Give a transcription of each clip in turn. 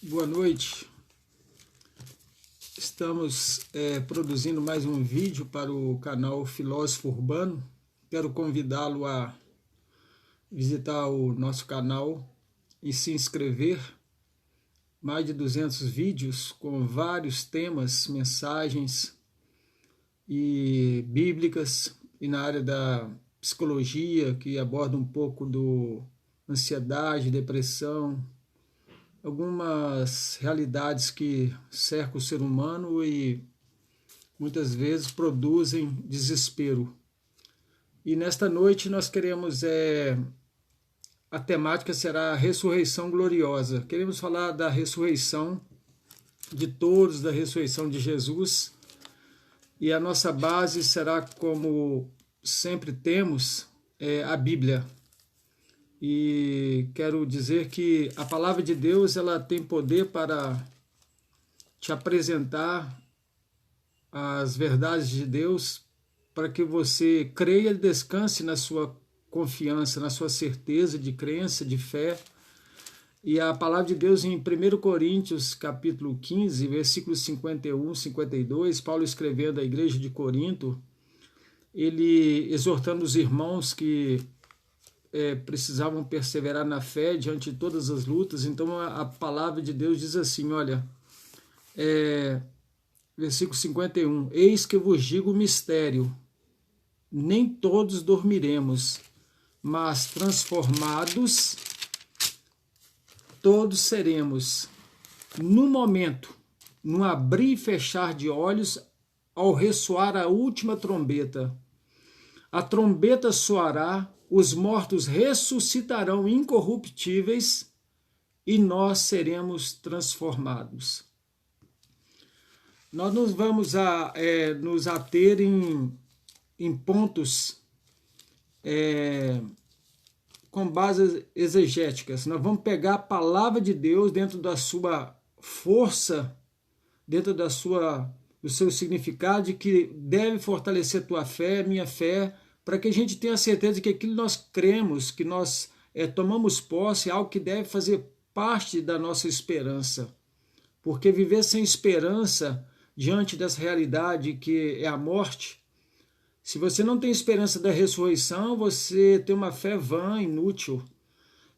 Boa noite. Estamos produzindo mais um vídeo para o canal Filósofo Urbano. Quero convidá-lo a visitar o nosso canal e se inscrever. Mais de 200 vídeos com vários temas, mensagens e bíblicas e na área da psicologia, que aborda um pouco do ansiedade, depressão, algumas realidades que cercam o ser humano e muitas vezes produzem desespero. E nesta noite nós queremos, a temática será a ressurreição gloriosa. Queremos falar da ressurreição de todos, da ressurreição de Jesus. E a nossa base será, como sempre temos, a Bíblia. E quero dizer que a palavra de Deus ela tem poder para te apresentar as verdades de Deus, para que você creia e descanse na sua confiança, na sua certeza de crença, de fé. E a palavra de Deus em 1 Coríntios, capítulo 15, versículos 51, 52, Paulo escrevendo à igreja de Corinto, ele exortando os irmãos que precisavam perseverar na fé diante de todas as lutas. Então a palavra de Deus diz assim, olha, versículo 51, eis que vos digo o mistério, nem todos dormiremos, mas transformados todos seremos, no momento, no abrir e fechar de olhos, ao ressoar a última trombeta. A trombeta soará, os mortos ressuscitarão incorruptíveis e nós seremos transformados. Nós nos vamos nos ater em pontos com bases exegéticas. Nós vamos pegar a palavra de Deus dentro da sua força, dentro do seu significado, de que deve fortalecer tua fé, minha fé, para que a gente tenha certeza de que aquilo que nós cremos, que nós tomamos posse, é algo que deve fazer parte da nossa esperança. Porque viver sem esperança diante dessa realidade que é a morte, se você não tem esperança da ressurreição, você tem uma fé vã, inútil.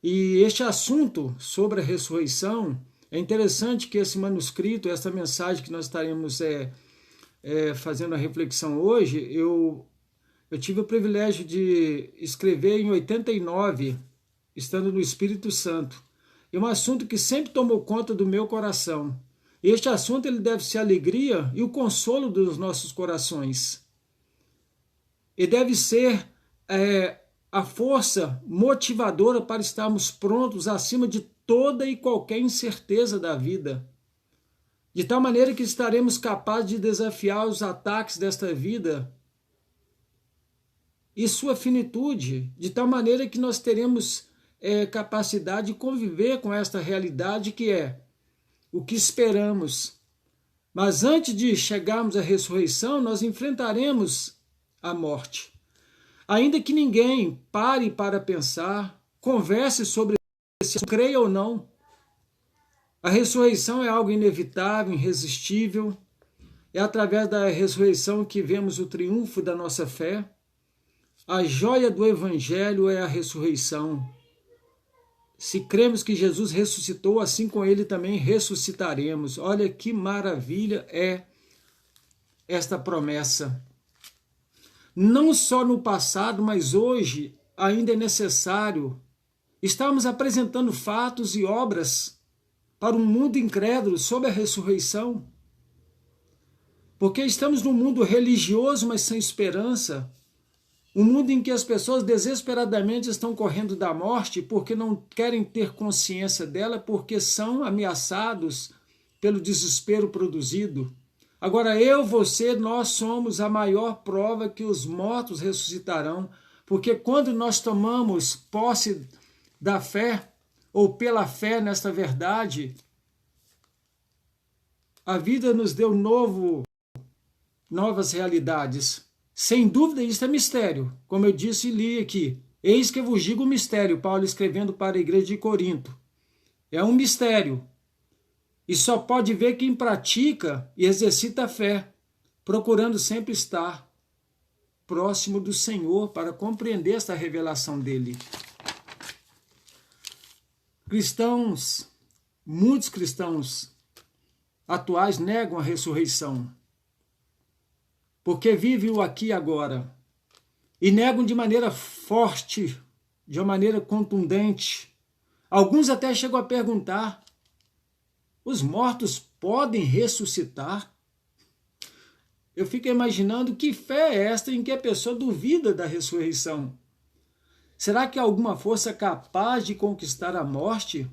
E este assunto sobre a ressurreição, é interessante que esse manuscrito, essa mensagem que nós estaremos fazendo a reflexão hoje, eu tive o privilégio de escrever em 89, estando no Espírito Santo. É um assunto que sempre tomou conta do meu coração. Este assunto ele deve ser a alegria e o consolo dos nossos corações. E deve ser a força motivadora para estarmos prontos acima de toda e qualquer incerteza da vida. De tal maneira que estaremos capazes de desafiar os ataques desta vida e sua finitude, de tal maneira que nós teremos capacidade de conviver com esta realidade que é o que esperamos. Mas antes de chegarmos à ressurreição, nós enfrentaremos a morte. Ainda que ninguém pare para pensar, converse sobre se creia ou não, a ressurreição é algo inevitável, irresistível. É através da ressurreição que vemos o triunfo da nossa fé. A joia do Evangelho é a ressurreição. Se cremos que Jesus ressuscitou, assim com ele também ressuscitaremos. Olha que maravilha é esta promessa. Não só no passado, mas hoje ainda é necessário estarmos apresentando fatos e obras para um mundo incrédulo sobre a ressurreição. Porque estamos num mundo religioso, mas sem esperança. Um mundo em que as pessoas desesperadamente estão correndo da morte porque não querem ter consciência dela, porque são ameaçados pelo desespero produzido. Agora você, nós somos a maior prova que os mortos ressuscitarão, porque quando nós tomamos posse da fé, ou pela fé nesta verdade, a vida nos deu novas realidades. Sem dúvida, isso é mistério. Como eu disse e li aqui, eis que eu vos digo o mistério, Paulo escrevendo para a igreja de Corinto. É um mistério. E só pode ver quem pratica e exercita a fé, procurando sempre estar próximo do Senhor para compreender esta revelação dele. Cristãos, muitos cristãos atuais negam a ressurreição, porque vivem o aqui e agora, e negam de maneira forte, de uma maneira contundente. Alguns até chegam a perguntar: os mortos podem ressuscitar? Eu fico imaginando que fé é esta em que a pessoa duvida da ressurreição. Será que há alguma força capaz de conquistar a morte?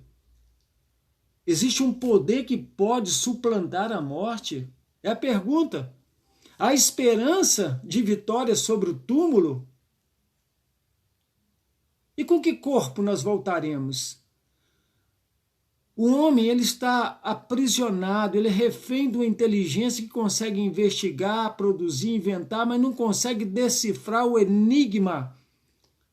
Existe um poder que pode suplantar a morte? É a pergunta. Há esperança de vitória sobre o túmulo? E com que corpo nós voltaremos? O homem, ele está aprisionado, ele é refém de uma inteligência que consegue investigar, produzir, inventar, mas não consegue decifrar o enigma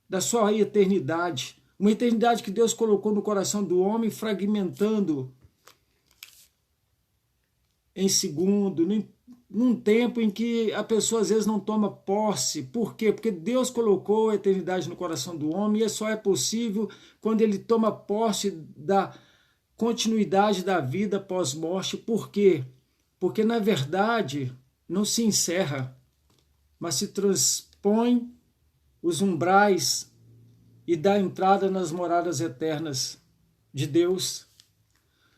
da sua eternidade. Uma eternidade que Deus colocou no coração do homem, fragmentando em segundo, num tempo em que a pessoa às vezes não toma posse. Por quê? Porque Deus colocou a eternidade no coração do homem, e isso só é possível quando ele toma posse da continuidade da vida pós-morte. Por quê? Porque, na verdade, não se encerra, mas se transpõe os umbrais e dá entrada nas moradas eternas de Deus.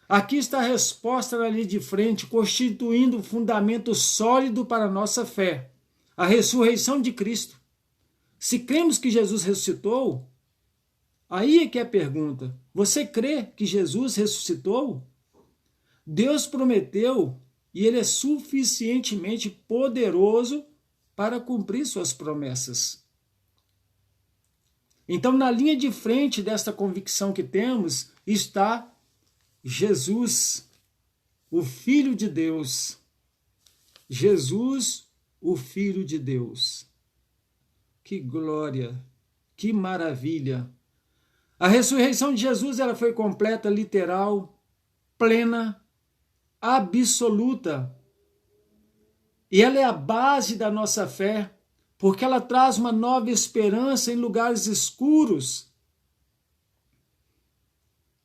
Aqui está a resposta na linha de frente, constituindo um fundamento sólido para a nossa fé, a ressurreição de Cristo. Se cremos que Jesus ressuscitou, aí é que é a pergunta: você crê que Jesus ressuscitou? Deus prometeu e Ele é suficientemente poderoso para cumprir suas promessas. Então, na linha de frente desta convicção que temos está Jesus, o Filho de Deus. Jesus, o Filho de Deus. Que glória, que maravilha! A ressurreição de Jesus, ela foi completa, literal, plena, absoluta. E ela é a base da nossa fé, porque ela traz uma nova esperança em lugares escuros,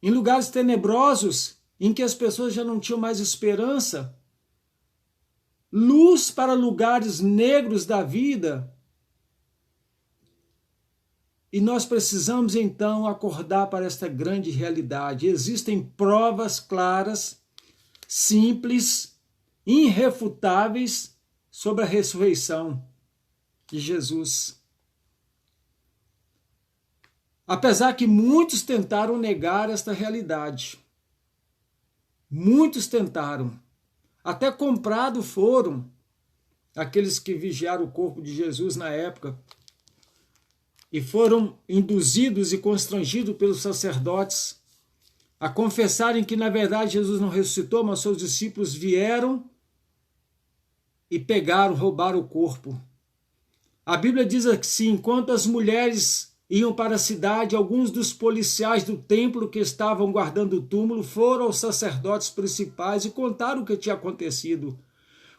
em lugares tenebrosos, em que as pessoas já não tinham mais esperança. Luz para lugares negros da vida. E nós precisamos então acordar para esta grande realidade. Existem provas claras, simples, irrefutáveis sobre a ressurreição de Jesus. Apesar que muitos tentaram negar esta realidade. Muitos tentaram. Até comprado foram aqueles que vigiaram o corpo de Jesus na época e foram induzidos e constrangidos pelos sacerdotes a confessarem que na verdade Jesus não ressuscitou, mas seus discípulos vieram e pegaram, roubaram o corpo. A Bíblia diz assim: enquanto as mulheres iam para a cidade, alguns dos policiais do templo que estavam guardando o túmulo foram aos sacerdotes principais e contaram o que tinha acontecido.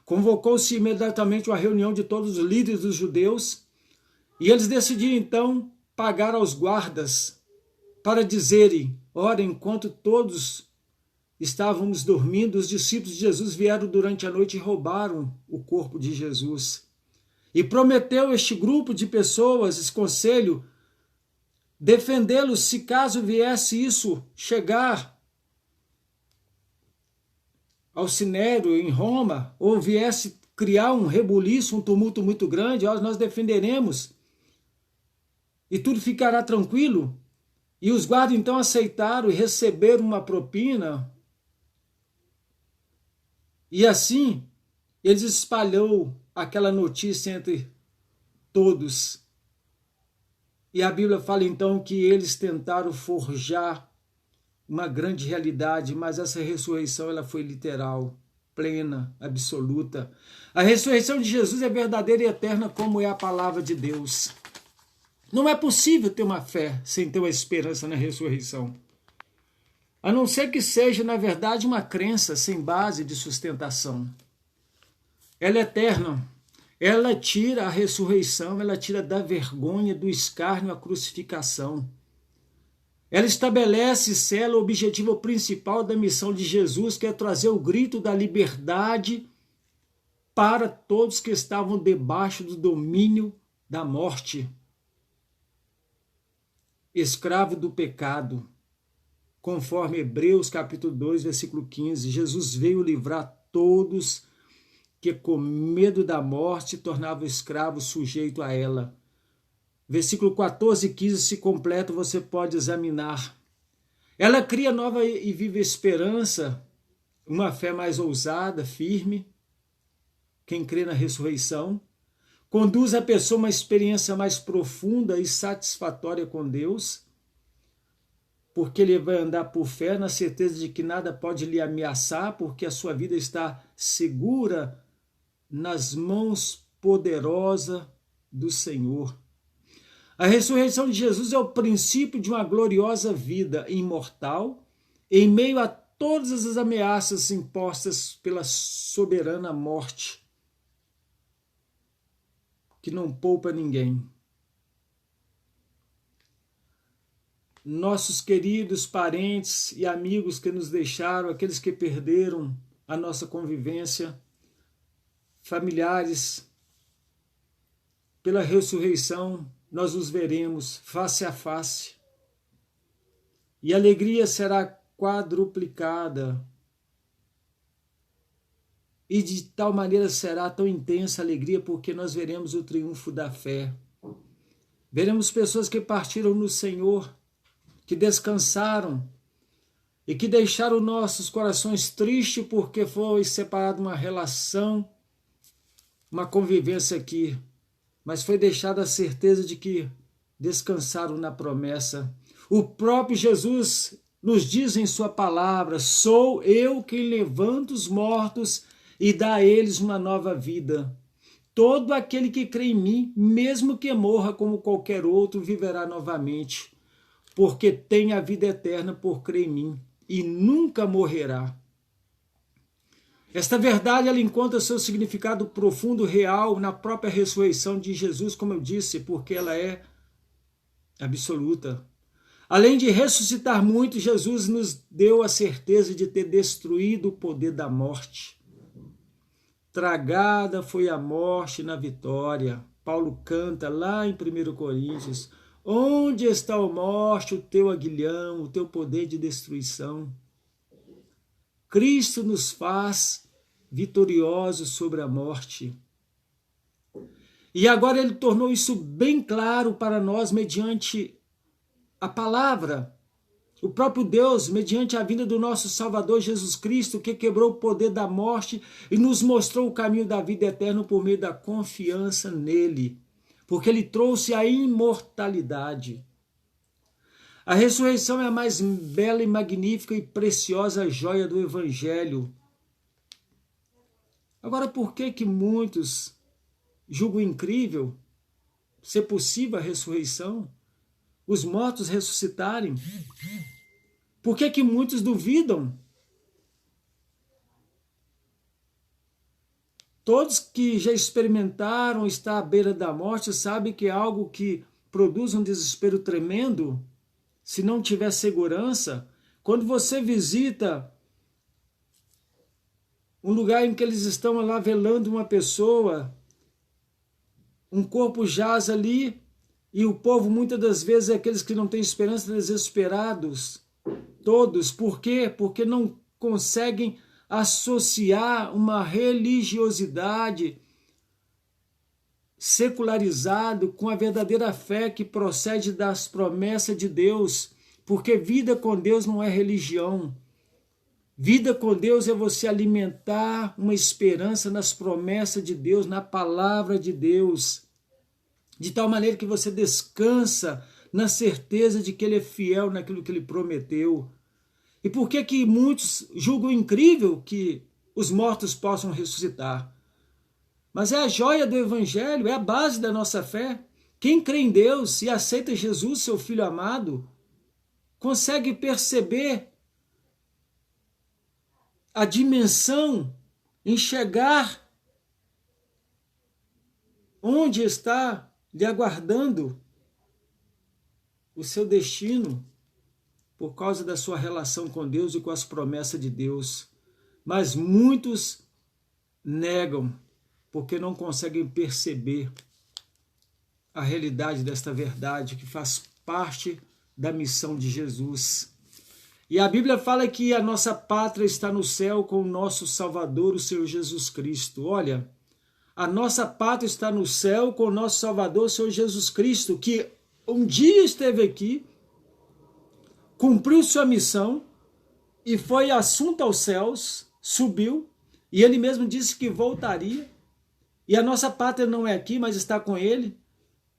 Convocou-se imediatamente uma reunião de todos os líderes dos judeus e eles decidiram então pagar aos guardas para dizerem: ora, enquanto todos estávamos dormindo, os discípulos de Jesus vieram durante a noite e roubaram o corpo de Jesus. E prometeu este grupo de pessoas, esse conselho, defendê-los se caso viesse isso chegar ao Sinédrio em Roma, ou viesse criar um rebuliço, um tumulto muito grande, nós defenderemos e tudo ficará tranquilo. E os guardas então aceitaram e receberam uma propina, e assim eles espalhou aquela notícia entre todos. E a Bíblia fala então que eles tentaram forjar uma grande realidade, mas essa ressurreição ela foi literal, plena, absoluta. A ressurreição de Jesus é verdadeira e eterna, como é a palavra de Deus. Não é possível ter uma fé sem ter uma esperança na ressurreição. a não ser que seja, na verdade, uma crença sem base de sustentação. Ela é eterna. Ela tira a ressurreição, ela tira da vergonha, do escárnio, a crucificação. Ela estabelece e sela o objetivo principal da missão de Jesus, que é trazer o grito da liberdade para todos que estavam debaixo do domínio da morte. Escravo do pecado. Conforme Hebreus capítulo 2, versículo 15, Jesus veio livrar todos que com medo da morte tornava o escravo sujeito a ela. Versículo 14 e 15 se completa, você pode examinar. Ela cria nova e viva esperança, uma fé mais ousada, firme. Quem crê na ressurreição conduz a pessoa a uma experiência mais profunda e satisfatória com Deus, porque ele vai andar por fé, na certeza de que nada pode lhe ameaçar, porque a sua vida está segura nas mãos poderosas do Senhor. A ressurreição de Jesus é o princípio de uma gloriosa vida imortal, em meio a todas as ameaças impostas pela soberana morte, que não poupa ninguém. Nossos queridos parentes e amigos que nos deixaram, aqueles que perderam a nossa convivência, familiares, pela ressurreição, nós os veremos face a face. E a alegria será quadruplicada. E de tal maneira será tão intensa a alegria, porque nós veremos o triunfo da fé. Veremos pessoas que partiram no Senhor, que descansaram e que deixaram nossos corações tristes porque foi separada uma relação, uma convivência aqui, mas foi deixada a certeza de que descansaram na promessa. O próprio Jesus nos diz em sua palavra: sou eu quem levanto os mortos e dá a eles uma nova vida. Todo aquele que crê em mim, mesmo que morra como qualquer outro, viverá novamente, porque tem a vida eterna por crer em mim e nunca morrerá. Esta verdade ela encontra seu significado profundo, real, na própria ressurreição de Jesus, como eu disse, porque ela é absoluta. Além de ressuscitar muito, Jesus nos deu a certeza de ter destruído o poder da morte. Tragada foi a morte na vitória. Paulo canta lá em 1 Coríntios: onde está, a morte, o teu aguilhão, o teu poder de destruição? Cristo nos faz vitoriosos sobre a morte. E agora ele tornou isso bem claro para nós mediante a palavra. O próprio Deus, mediante a vinda do nosso Salvador Jesus Cristo, que quebrou o poder da morte e nos mostrou o caminho da vida eterna por meio da confiança nele, porque ele trouxe a imortalidade. A ressurreição é a mais bela e magnífica e preciosa joia do Evangelho. Agora, por que muitos julgam incrível ser possível a ressurreição? Os mortos ressuscitarem? Por que muitos duvidam? Todos que já experimentaram estar à beira da morte sabem que é algo que produz um desespero tremendo se não tiver segurança. Quando você visita um lugar em que eles estão lá velando uma pessoa, um corpo jaz ali, e o povo muitas das vezes é aqueles que não têm esperança, desesperados, todos. Por quê? Porque não conseguem associar uma religiosidade secularizada com a verdadeira fé que procede das promessas de Deus, porque vida com Deus não é religião. Vida com Deus é você alimentar uma esperança nas promessas de Deus, na palavra de Deus, de tal maneira que você descansa na certeza de que Ele é fiel naquilo que Ele prometeu. E por que muitos julgam incrível que os mortos possam ressuscitar? Mas é a joia do Evangelho, é a base da nossa fé. Quem crê em Deus e aceita Jesus, seu Filho amado, consegue perceber a dimensão, enxergar onde está lhe aguardando o seu destino por causa da sua relação com Deus e com as promessas de Deus. Mas muitos negam porque não conseguem perceber a realidade desta verdade que faz parte da missão de Jesus. E a Bíblia fala que a nossa pátria está no céu com o nosso Salvador, o Senhor Jesus Cristo. Olha, a nossa pátria está no céu com o nosso Salvador, o Senhor Jesus Cristo, que um dia esteve aqui, cumpriu sua missão e foi assunto aos céus, subiu, e ele mesmo disse que voltaria. E a nossa pátria não é aqui, mas está com ele.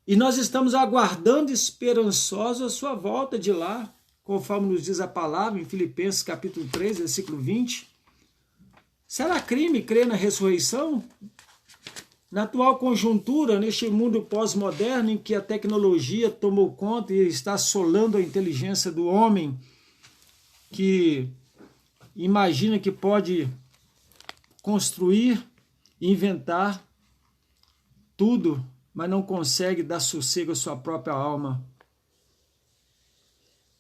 E nós estamos aguardando esperançosos a sua volta de lá, conforme nos diz a palavra em Filipenses capítulo 3, versículo 20. Será crime crer na ressurreição? Na atual conjuntura, neste mundo pós-moderno em que a tecnologia tomou conta e está assolando a inteligência do homem, que imagina que pode construir, inventar tudo, mas não consegue dar sossego à sua própria alma.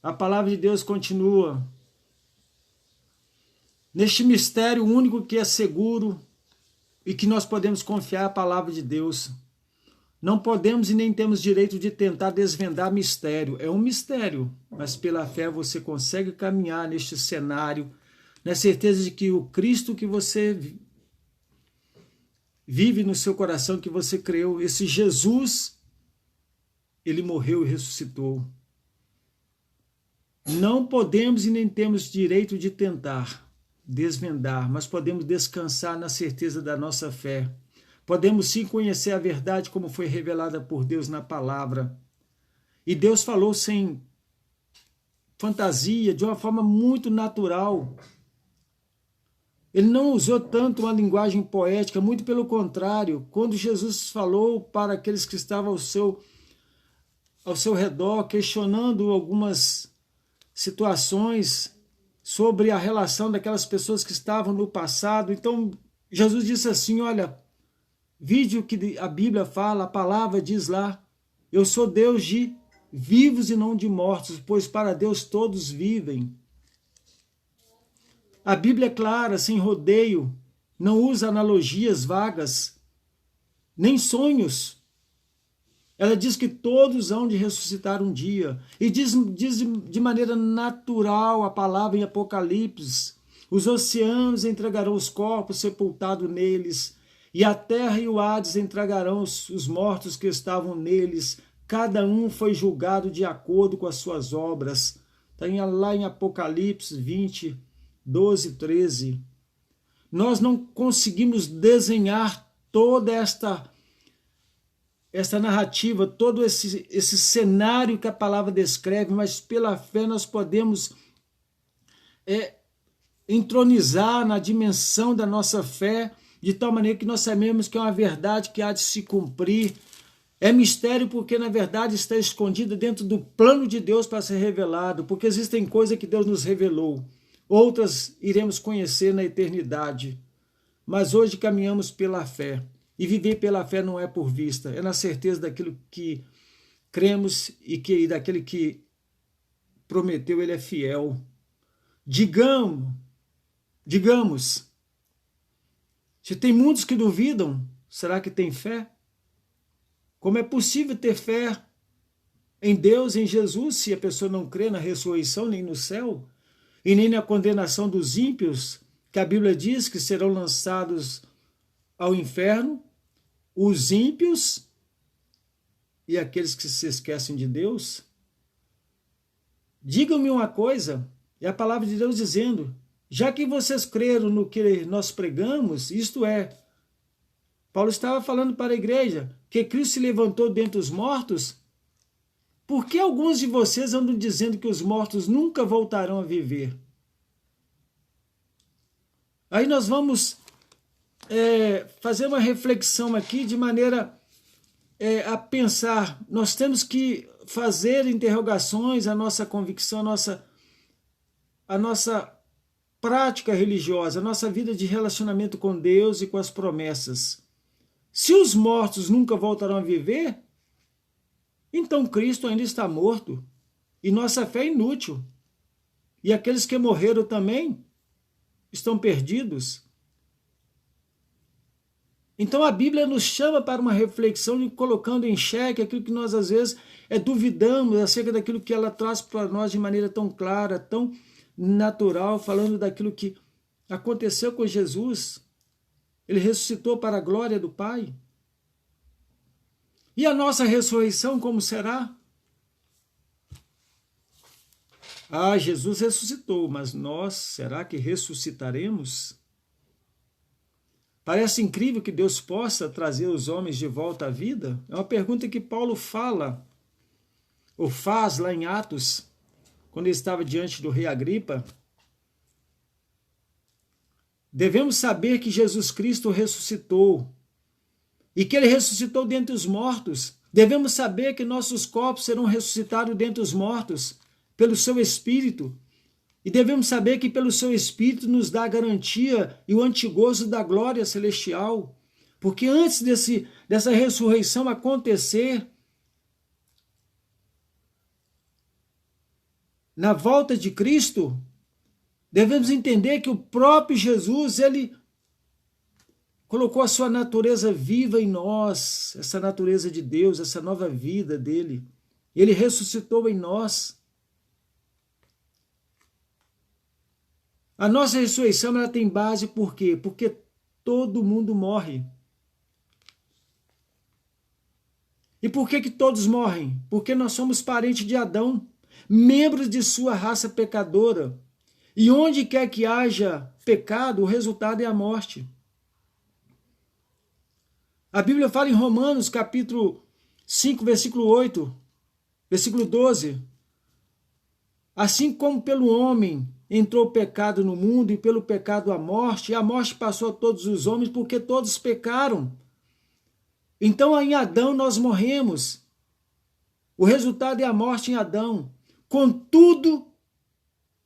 A palavra de Deus continua. Neste mistério único que é seguro e que nós podemos confiar a palavra de Deus. Não podemos e nem temos direito de tentar desvendar mistério. É um mistério, mas pela fé você consegue caminhar neste cenário, na certeza de que o Cristo que você vive no seu coração, que você creu, esse Jesus, ele morreu e ressuscitou. Não podemos e nem temos direito de tentar desvendar, mas podemos descansar na certeza da nossa fé. Podemos sim conhecer a verdade como foi revelada por Deus na palavra. E Deus falou sem fantasia, de uma forma muito natural. Ele não usou tanto uma linguagem poética, muito pelo contrário. Quando Jesus falou para aqueles que estavam ao seu redor, questionando algumas situações sobre a relação daquelas pessoas que estavam no passado. Então, Jesus disse assim, olha, vide o que a Bíblia fala, a palavra diz lá, eu sou Deus de vivos e não de mortos, pois para Deus todos vivem. A Bíblia é clara, sem rodeio, não usa analogias vagas, nem sonhos. Ela diz que todos hão de ressuscitar um dia. E diz de maneira natural a palavra em Apocalipse. Os oceanos entregarão os corpos sepultados neles, e a terra e o Hades entregarão os mortos que estavam neles. Cada um foi julgado de acordo com as suas obras. Está lá em Apocalipse 20, 12, 13. Nós não conseguimos desenhar toda esta narrativa, todo esse cenário que a palavra descreve, mas pela fé nós podemos entronizar na dimensão da nossa fé, de tal maneira que nós sabemos que é uma verdade que há de se cumprir. É mistério porque, na verdade, está escondida dentro do plano de Deus para ser revelado, porque existem coisas que Deus nos revelou, outras iremos conhecer na eternidade. Mas hoje caminhamos pela fé. E viver pela fé não é por vista, é na certeza daquilo que cremos e daquele que prometeu, ele é fiel. Digamos, se tem muitos que duvidam, será que tem fé? Como é possível ter fé em Deus, em Jesus, se a pessoa não crê na ressurreição, nem no céu, e nem na condenação dos ímpios, que a Bíblia diz que serão lançados ao inferno, os ímpios e aqueles que se esquecem de Deus? Digam-me uma coisa, é a palavra de Deus dizendo, já que vocês creram no que nós pregamos, isto é, Paulo estava falando para a igreja que Cristo se levantou dentre os mortos, por que alguns de vocês andam dizendo que os mortos nunca voltarão a viver? Aí nós vamos fazer uma reflexão aqui de maneira a pensar. Nós temos que fazer interrogações à nossa convicção, a nossa prática religiosa, a nossa vida de relacionamento com Deus e com as promessas. Se os mortos nunca voltarão a viver, então Cristo ainda está morto e nossa fé é inútil. E aqueles que morreram também estão perdidos. Então a Bíblia nos chama para uma reflexão, colocando em xeque aquilo que nós às vezes duvidamos acerca daquilo que ela traz para nós de maneira tão clara, tão natural, falando daquilo que aconteceu com Jesus. Ele ressuscitou para a glória do Pai. E a nossa ressurreição como será? Jesus ressuscitou, mas nós, será que ressuscitaremos? Parece incrível que Deus possa trazer os homens de volta à vida? É uma pergunta que Paulo fala, ou faz lá em Atos, quando ele estava diante do rei Agripa. Devemos saber que Jesus Cristo ressuscitou, e que ele ressuscitou dentre os mortos. Devemos saber que nossos corpos serão ressuscitados dentre os mortos, pelo seu Espírito. E devemos saber que pelo seu Espírito nos dá a garantia e o antegozo da glória celestial. Porque antes dessa ressurreição acontecer, na volta de Cristo, devemos entender que o próprio Jesus, ele colocou a sua natureza viva em nós, essa natureza de Deus, essa nova vida dele. Ele ressuscitou em nós. A nossa ressurreição ela tem base por quê? Porque todo mundo morre. E por que todos morrem? Porque nós somos parentes de Adão, membros de sua raça pecadora. E onde quer que haja pecado, o resultado é a morte. A Bíblia fala em Romanos, capítulo 5, versículo 8, versículo 12. Assim como pelo homem entrou o pecado no mundo, e pelo pecado a morte, e a morte passou a todos os homens, porque todos pecaram. Então em Adão nós morremos. O resultado é a morte em Adão. Contudo,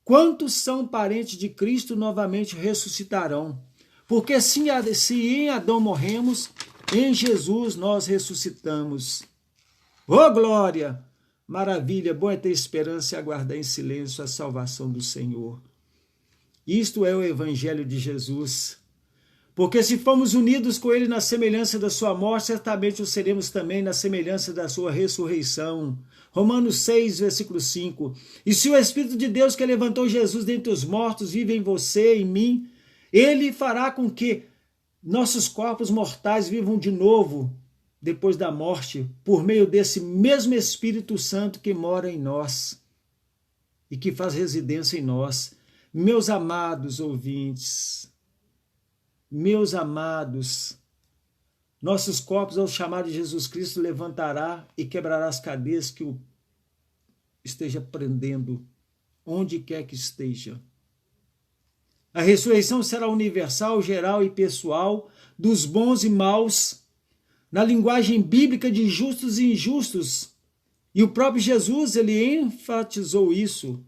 quantos são parentes de Cristo novamente ressuscitarão? Porque se em Adão morremos, em Jesus nós ressuscitamos. Ô glória! Maravilha, bom é ter esperança e aguardar em silêncio a salvação do Senhor. Isto é o Evangelho de Jesus. Porque se fomos unidos com ele na semelhança da sua morte, certamente o seremos também na semelhança da sua ressurreição. Romanos 6, versículo 5. E se o Espírito de Deus que levantou Jesus dentre os mortos vive em você, em mim, ele fará com que nossos corpos mortais vivam de novo depois da morte, por meio desse mesmo Espírito Santo que mora em nós e que faz residência em nós. Meus amados ouvintes, meus amados, nossos corpos, ao chamar de Jesus Cristo, levantará e quebrará as cadeias que o esteja prendendo, onde quer que esteja. A ressurreição será universal, geral e pessoal, dos bons e maus, na linguagem bíblica de justos e injustos. E o próprio Jesus, ele enfatizou isso.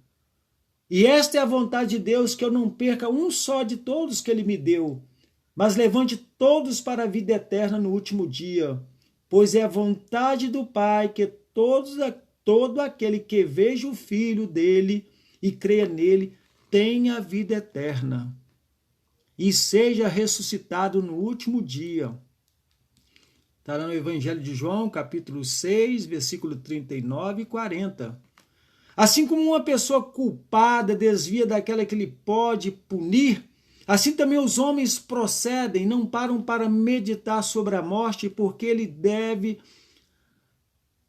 E esta é a vontade de Deus, que eu não perca um só de todos que ele me deu, mas levante todos para a vida eterna no último dia. Pois é a vontade do Pai que todo aquele que veja o Filho dele e creia nele tenha a vida eterna e seja ressuscitado no último dia. Está no Evangelho de João, capítulo 6, versículo 39 e 40. Assim como uma pessoa culpada desvia daquela que ele pode punir, assim também os homens procedem, não param para meditar sobre a morte, porque ele deve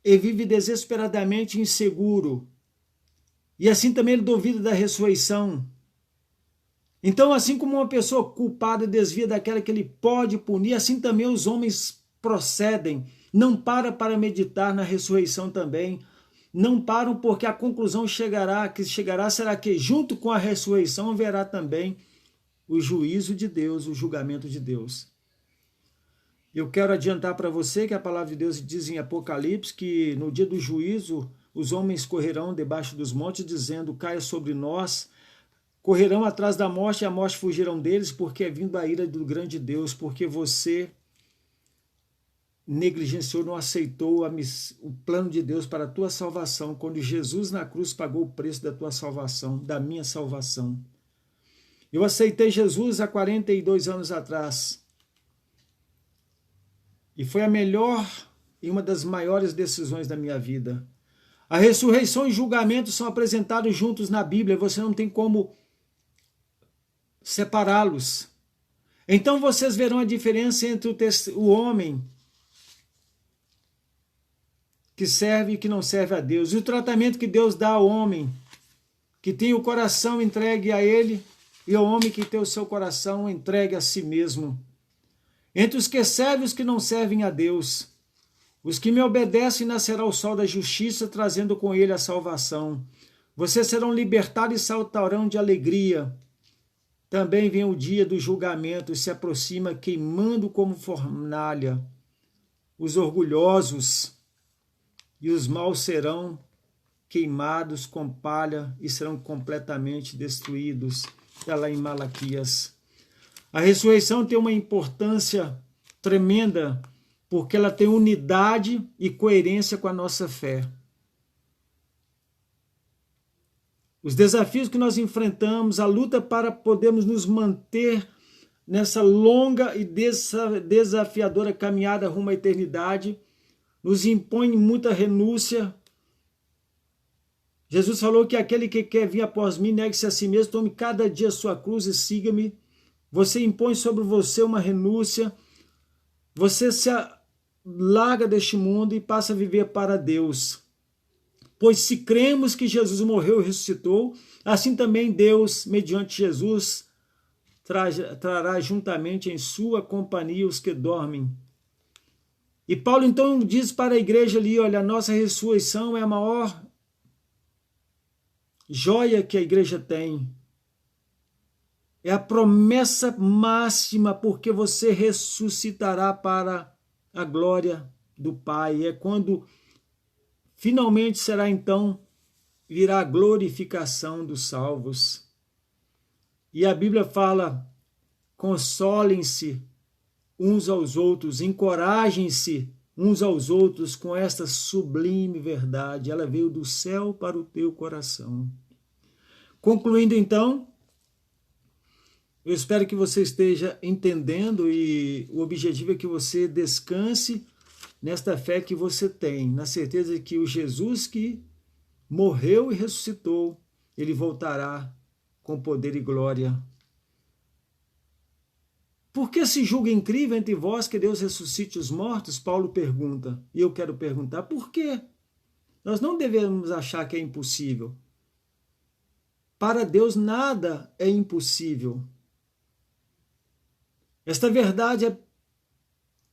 e vive desesperadamente inseguro. E assim também ele duvida da ressurreição. Então, assim como uma pessoa culpada desvia daquela que ele pode punir, assim também os homens procedem, não param para meditar na ressurreição também. Não param porque a conclusão será que junto com a ressurreição haverá também o juízo de Deus, o julgamento de Deus. Eu quero adiantar para você que a palavra de Deus diz em Apocalipse que no dia do juízo os homens correrão debaixo dos montes dizendo: caia sobre nós correrão atrás da morte e a morte fugirão deles, porque é vindo a ira do grande Deus, porque você negligenciou, não aceitou o plano de Deus para a tua salvação, quando Jesus na cruz pagou o preço da tua salvação, da minha salvação. Eu aceitei Jesus há 42 anos atrás, e foi a melhor e uma das maiores decisões da minha vida. A ressurreição e julgamento são apresentados juntos na Bíblia, você não tem como separá-los. Então vocês verão a diferença entre o homem que serve e que não serve a Deus, e o tratamento que Deus dá ao homem que tem o coração entregue a Ele e ao homem que tem o seu coração entregue a si mesmo. Entre os que servem e os que não servem a Deus. Os que me obedecem nascerá o sol da justiça, trazendo com ele a salvação. Vocês serão libertados e saltarão de alegria. Também vem o dia do julgamento e se aproxima queimando como fornalha. Os orgulhosos e os maus serão queimados com palha e serão completamente destruídos. Está lá em Malaquias. A ressurreição tem uma importância tremenda, porque ela tem unidade e coerência com a nossa fé. Os desafios que nós enfrentamos, a luta para podermos nos manter nessa longa e desafiadora caminhada rumo à eternidade, nos impõe muita renúncia. Jesus falou que aquele que quer vir após mim, negue-se a si mesmo, tome cada dia a sua cruz e siga-me. Você impõe sobre você uma renúncia, você se larga deste mundo e passa a viver para Deus. Pois se cremos que Jesus morreu e ressuscitou, assim também Deus, mediante Jesus, trará juntamente em sua companhia os que dormem. E Paulo então diz para a igreja ali, olha, a nossa ressurreição é a maior joia que a igreja tem. É a promessa máxima, porque você ressuscitará para a glória do Pai. É quando finalmente será então, virá a glorificação dos salvos. E a Bíblia fala, consolem-se uns aos outros, encorajem-se uns aos outros com esta sublime verdade. Ela veio do céu para o teu coração. Concluindo então, eu espero que você esteja entendendo e o objetivo é que você descanse nesta fé que você tem, na certeza de que o Jesus que morreu e ressuscitou, ele voltará com poder e glória. Por que se julga incrível entre vós que Deus ressuscite os mortos? Paulo pergunta, e eu quero perguntar, por quê? Nós não devemos achar que é impossível. Para Deus nada é impossível. Esta verdade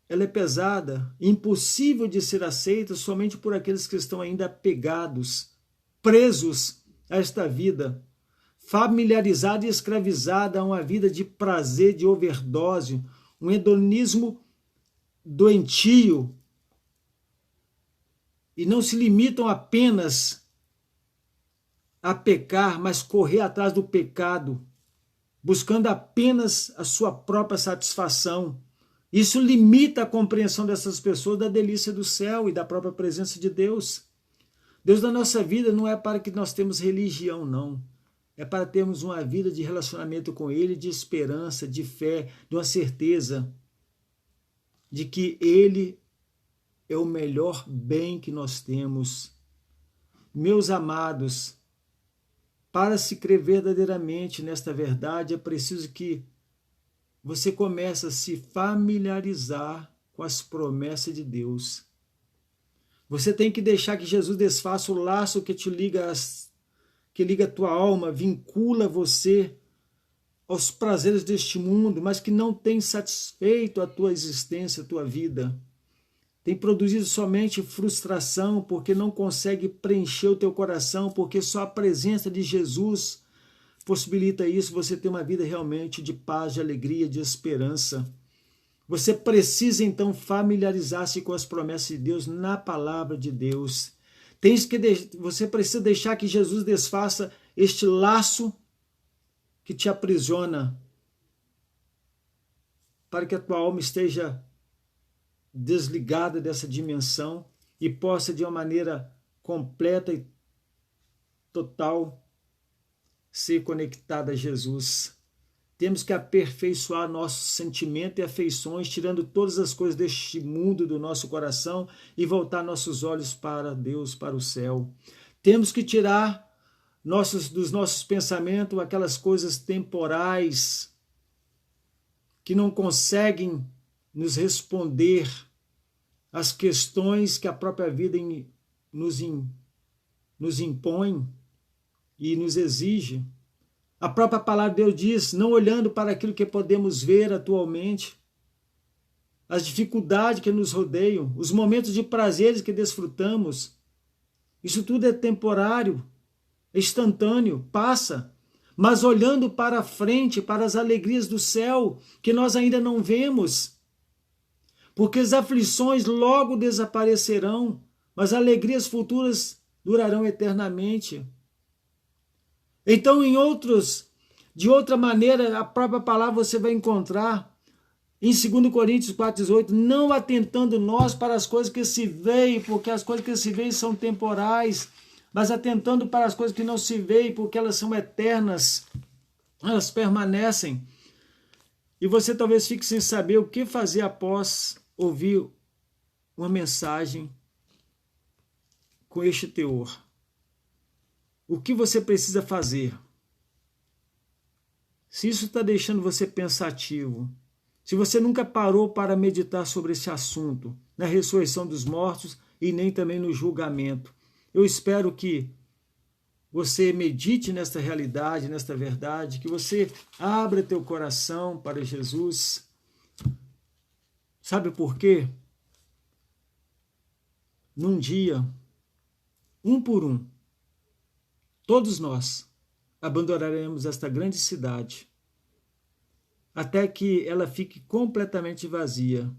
ela é pesada, impossível de ser aceita somente por aqueles que estão ainda apegados, presos a esta vida, familiarizada e escravizada a uma vida de prazer, de overdose, um hedonismo doentio, e não se limitam apenas a pecar, mas correr atrás do pecado, buscando apenas a sua própria satisfação. Isso limita a compreensão dessas pessoas da delícia do céu e da própria presença de Deus. Deus da nossa vida não é para que nós temos religião, não. É para termos uma vida de relacionamento com Ele, de esperança, de fé, de uma certeza de que Ele é o melhor bem que nós temos. Meus amados, para se crer verdadeiramente nesta verdade, é preciso que você comece a se familiarizar com as promessas de Deus. Você tem que deixar que Jesus desfaça o laço que te liga, que liga a tua alma, vincula você aos prazeres deste mundo, mas que não tem satisfeito a tua existência, a tua vida. Tem produzido somente frustração, porque não consegue preencher o teu coração, porque só a presença de Jesus possibilita isso, você ter uma vida realmente de paz, de alegria, de esperança. Você precisa então familiarizar-se com as promessas de Deus na palavra de Deus. Você precisa deixar que Jesus desfaça este laço que te aprisiona, para que a tua alma esteja desligada dessa dimensão e possa, de uma maneira completa e total, ser conectada a Jesus. Temos que aperfeiçoar nossos sentimentos e afeições, tirando todas as coisas deste mundo do nosso coração e voltar nossos olhos para Deus, para o céu. Temos que tirar dos nossos pensamentos aquelas coisas temporais que não conseguem nos responder às questões que a própria vida nos impõe e nos exige. A própria palavra de Deus diz, não olhando para aquilo que podemos ver atualmente, as dificuldades que nos rodeiam, os momentos de prazeres que desfrutamos, isso tudo é temporário, é instantâneo, passa, mas olhando para frente, para as alegrias do céu, que nós ainda não vemos, porque as aflições logo desaparecerão, mas alegrias futuras durarão eternamente. Então, de outra maneira, a própria palavra você vai encontrar em 2 Coríntios 4,18, não atentando nós para as coisas que se veem, porque as coisas que se veem são temporais, mas atentando para as coisas que não se veem, porque elas são eternas, elas permanecem. E você talvez fique sem saber o que fazer após ouvir uma mensagem com este teor. O que você precisa fazer? Se isso está deixando você pensativo, se você nunca parou para meditar sobre esse assunto, na ressurreição dos mortos e nem também no julgamento, eu espero que você medite nesta realidade, nesta verdade, que você abra teu coração para Jesus. Sabe por quê? Num dia, um por um, todos nós abandonaremos esta grande cidade até que ela fique completamente vazia.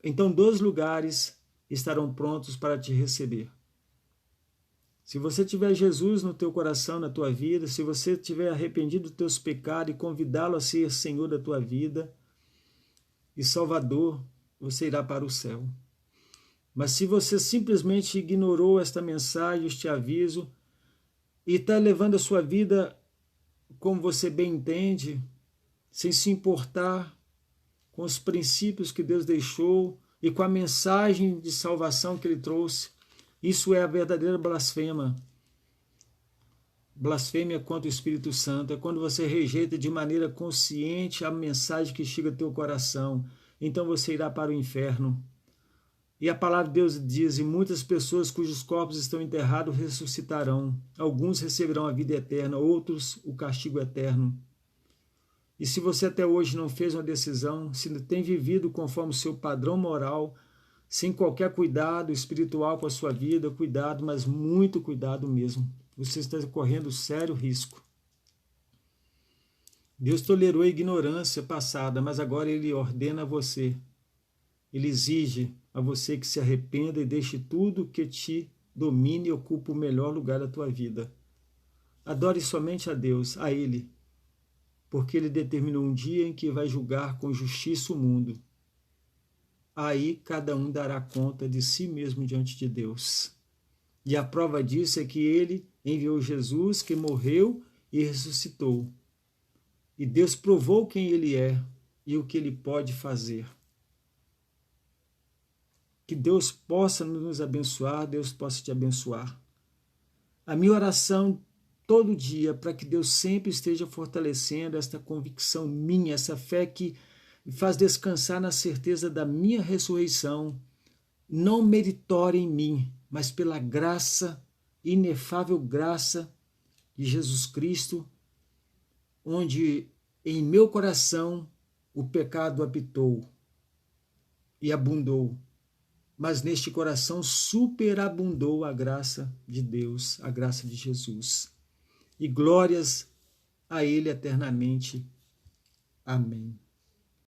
Então 2 lugares estarão prontos para te receber. Se você tiver Jesus no teu coração, na tua vida, se você tiver arrependido dos teus pecados e convidá-lo a ser Senhor da tua vida e Salvador, você irá para o céu. Mas se você simplesmente ignorou esta mensagem, este aviso, e está levando a sua vida como você bem entende, sem se importar com os princípios que Deus deixou e com a mensagem de salvação que Ele trouxe, isso é a verdadeira blasfêmia. Blasfêmia contra o Espírito Santo é quando você rejeita de maneira consciente a mensagem que chega ao teu coração. Então você irá para o inferno. E a palavra de Deus diz, e muitas pessoas cujos corpos estão enterrados ressuscitarão. Alguns receberão a vida eterna, outros o castigo eterno. E se você até hoje não fez uma decisão, se tem vivido conforme o seu padrão moral, sem qualquer cuidado espiritual com a sua vida, cuidado, mas muito cuidado mesmo. Você está correndo sério risco. Deus tolerou a ignorância passada, mas agora Ele ordena a você. Ele exige a você que se arrependa e deixe tudo que te domine e ocupe o melhor lugar da tua vida. Adore somente a Deus, a Ele, porque Ele determinou um dia em que vai julgar com justiça o mundo. Aí cada um dará conta de si mesmo diante de Deus. E a prova disso é que Ele enviou Jesus, que morreu e ressuscitou. E Deus provou quem Ele é e o que Ele pode fazer. Que Deus possa nos abençoar, Deus possa te abençoar. A minha oração todo dia para que Deus sempre esteja fortalecendo esta convicção minha, essa fé que me faz descansar na certeza da minha ressurreição, não meritória em mim, mas pela graça, inefável graça de Jesus Cristo, onde em meu coração o pecado habitou e abundou, mas neste coração superabundou a graça de Deus, a graça de Jesus. E glórias a Ele eternamente. Amém.